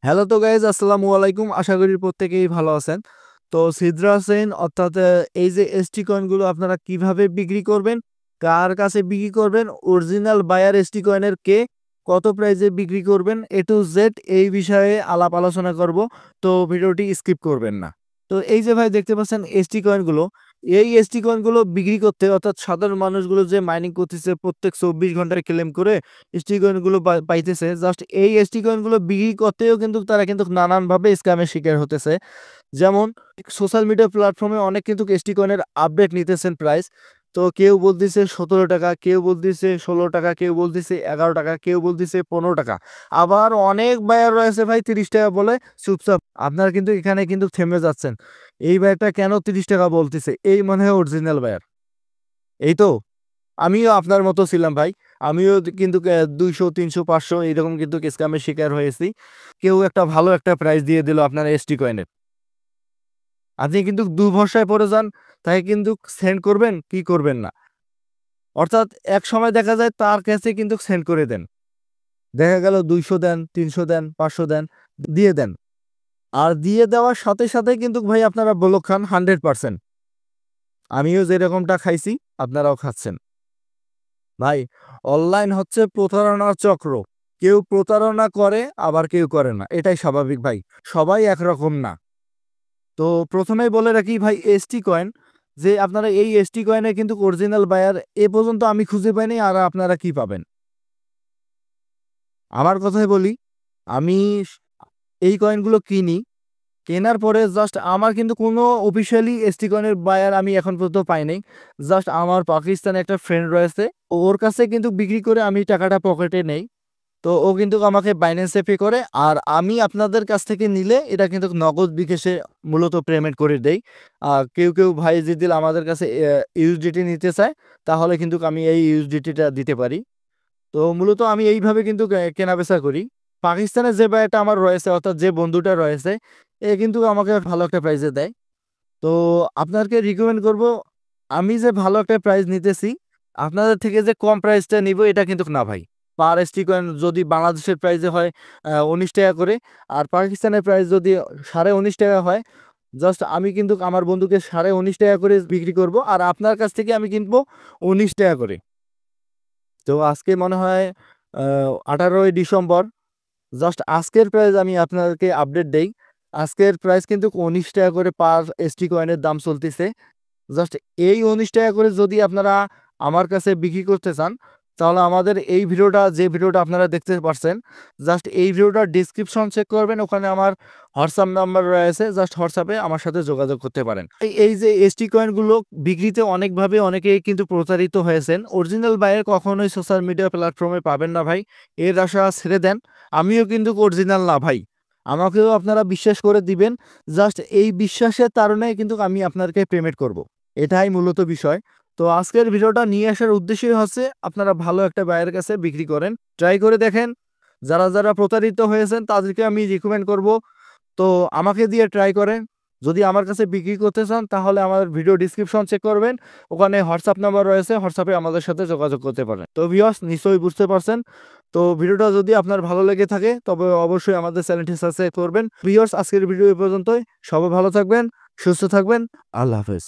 Hello তো guys, আসসালামু আলাইকুম। আশা করি প্রত্যেকেই ভালো আছেন। তো সিদ্রা সেন অর্থাৎ এই যে এসটি কয়েনগুলো আপনারা কিভাবে বিক্রি করবেন, কার কাছে বিক্রি করবেন, অরিজিনাল বায়ার এসটি কয়েনের কে, কত প্রাইসে বিক্রি করবেন, এ টু জেড এই বিষয়ে আলাপ আলোচনা করব। তো ভিডিওটি স্কিপ করবেন না। তো এই যে ভাই দেখতে পাচ্ছেন এসটি কয়েনগুলো, এই এসটি কয়েনগুলো বিক্রি করতে অর্থাৎ সাধারণ মানুষগুলো যে মাইনিং করতেছে প্রত্যেক 24 ঘন্টায় ক্লেম করে এসটি কয়েনগুলো পাইতেছে, জাস্ট এই এসটি কয়েনগুলো বিক্রি করতেও কিন্তু তারা কিন্তু নানানভাবে স্ক্যামের শিকার হতেছে। যেমন সোশ্যাল মিডিয়া প্ল্যাটফর্মে অনেক কিন্তু এসটি কয়েনের আপডেট নিতেছেন প্রাইস। তো কেউ বলতেছে 17 টাকা, কেউ বলতেছে 16 টাকা, কেউ বলতেছে 11 টাকা, কেউ বলতেছে 15 টাকা। আবার অনেক বায়ার রয়েছে ভাই 30 টাকা বলে চুপচাপ। আপনারা কিন্তু এখানে কিন্তু থেমে যাচ্ছেন। এই বায়ারটা কেন 30 টাকা বলতেছে, এই মনে হয় অরিজিনাল বায়ার। এই তো আমিও আপনার মতো ছিলাম ভাই। আমিও কিন্তু 200, 300, 500 এরকম কিন্তু স্ক্যামের শিকার হয়েছি। কেউ একটা ভালো একটা প্রাইস দিয়ে দিল আপনার এসটি কয়েনের। আপনি কিন্তু দুর্ভরসায় পড়ে যান, তাকে কিন্তু সেন্ড করবেন কি করবেন না। অর্থাৎ এক সময় দেখা যায় তার কাছে কিন্তু সেন্ড করে দেন। দেখা গেল 200 দেন, 300 দেন, 500 দেন, দিয়ে দেন। আর দিয়ে দেওয়ার সাথে সাথে কিন্তু ভাই আপনারা ব্লক খান 100%। আমিও যেরকমটা খাইছি আপনারাও খাচ্ছেন। ভাই অনলাইন হচ্ছে প্রতারণার চক্র। কেউ প্রতারণা করে আবার কেউ করে না, এটাই স্বাভাবিক ভাই। সবাই একরকম না। তো প্রথমেই বলে রাখি ভাই, এসটি কয়েন যে আপনারা এই এসটি কয়েনে কিন্তু অরিজিনাল বায়ার এ পর্যন্ত আমি খুঁজে পাইনি। আর আপনারা কি পাবেন, আমার কথাই বলি। আমি এই কয়েনগুলো কিনি, কেনার পরে জাস্ট আমার কিন্তু কোনো অফিসিয়ালি এসটি কয়েনের বায়ার আমি এখন পর্যন্ত পাই নাই। জাস্ট আমার পাকিস্তানে একটা ফ্রেন্ড রয়েছে, ওর কাছে কিন্তু বিক্রি করে আমি টাকাটা পকেটে নেই। তো ও কিন্তু আমাকে বাইন্যান্সে পে করে, আর আমি আপনাদের কাছ থেকে নিলে এটা কিন্তু নগদ বিকাশে মূলত পেমেন্ট করে দেই। আর কেউ কেউ ভাই যদি আমাদের কাছে ইউএসডিটি নিতে চায়, তাহলে কিন্তু আমি এই ইউএসডিটিটা দিতে পারি। তো মূলত আমি এইভাবে কিন্তু কেনাবেচা করি। পাকিস্তানে যে ভাইটা আমার রয়েছে অর্থাৎ যে বন্ধুটা রয়েছে, এ কিন্তু আমাকে ভালো একটা প্রাইজে দেয়। তো আপনাকে রিকমেন্ড করব, আমি যে ভালো একটা প্রাইস নিতেছি, আপনাদের থেকে যে কম প্রাইসটা নিব এটা কিন্তু না ভাই। পার এসটি কয়েন যদি বাংলাদেশের প্রাইসে হয় 19 টাকা করে, আর পাকিস্তানের প্রাইস যদি 19.5 টাকা হয়, জাস্ট আমি কিন্তু আমার বন্ধুকে 19.5 টাকা করে বিক্রি করব, আর আপনার কাছ থেকে আমি কিনবো 19 টাকা করে। তো আজকে মনে হয় 18ই ডিসেম্বর। জাস্ট আজকের প্রাইস আমি আপনাদেরকে আপডেট দেই। আজকের প্রাইস কিন্তু 19 টাকা করে পার এসটি কয়েনের দাম চলতেছে। জাস্ট এই 19 টাকা করে যদি আপনারা আমার কাছে বিক্রি করতে চান, তাহলে আমাদের এই ভিডিওটা যে ভিডিওটা আপনারা দেখতে পাচ্ছেন, জাস্ট এই ভিডিওটার ডিসক্রিপশন চেক করবেন, ওখানে আমার হোয়াটসঅ্যাপ নাম্বার রয়েছে। জাস্ট হোয়াটসঅ্যাপে আমার সাথে যোগাযোগ করতে পারেন। এই যে এসটি কয়েনগুলো বিক্রিতে অনেকভাবে অনেকেই কিন্তু প্রতারিত হয়েছেন। অরিজিনাল বাইরে কখনোই সোশ্যাল মিডিয়া প্ল্যাটফর্মে পাবেন না ভাই, এর আশা ছেড়ে দেন। আমিও কিন্তু অরিজিনাল না ভাই, আমাকেও আপনারা বিশ্বাস করে দিবেন। জাস্ট এই বিশ্বাসের কারণে কিন্তু আমি আপনাদেরকে পেমেন্ট করব। এটাই মূলত বিষয়। তো আজকের ভিডিওটা নিয়ে আসার উদ্দেশ্যই হচ্ছে আপনারা ভালো একটা বায়ের কাছে বিক্রি করেন, ট্রাই করে দেখেন। যারা যারা প্রতারিত হয়েছেন তাদেরকে আমি রিকমেন্ড করব, তো আমাকে দিয়ে ট্রাই করেন। যদি আমার কাছে বিক্রি করতে চান, তাহলে আমার ভিডিও ডিসক্রিপশন চেক করবেন, ওখানে হোয়াটসঅ্যাপ নাম্বার রয়েছে, হোয়াটসঅ্যাপে আমাদের সাথে যোগাযোগ করতে পারেন। তো ভিউয়ার্স নিশ্চয়ই বুঝতে পারছেন। তো ভিডিওটা যদি আপনার ভালো লেগে থাকে, তবে অবশ্যই আমাদের চ্যানেলটি সাবস্ক্রাইব করবেন। ভিউয়ার্স আজকের ভিডিও এই পর্যন্তই। সবাই ভালো থাকবেন, সুস্থ থাকবেন। আল্লাহ হাফেজ।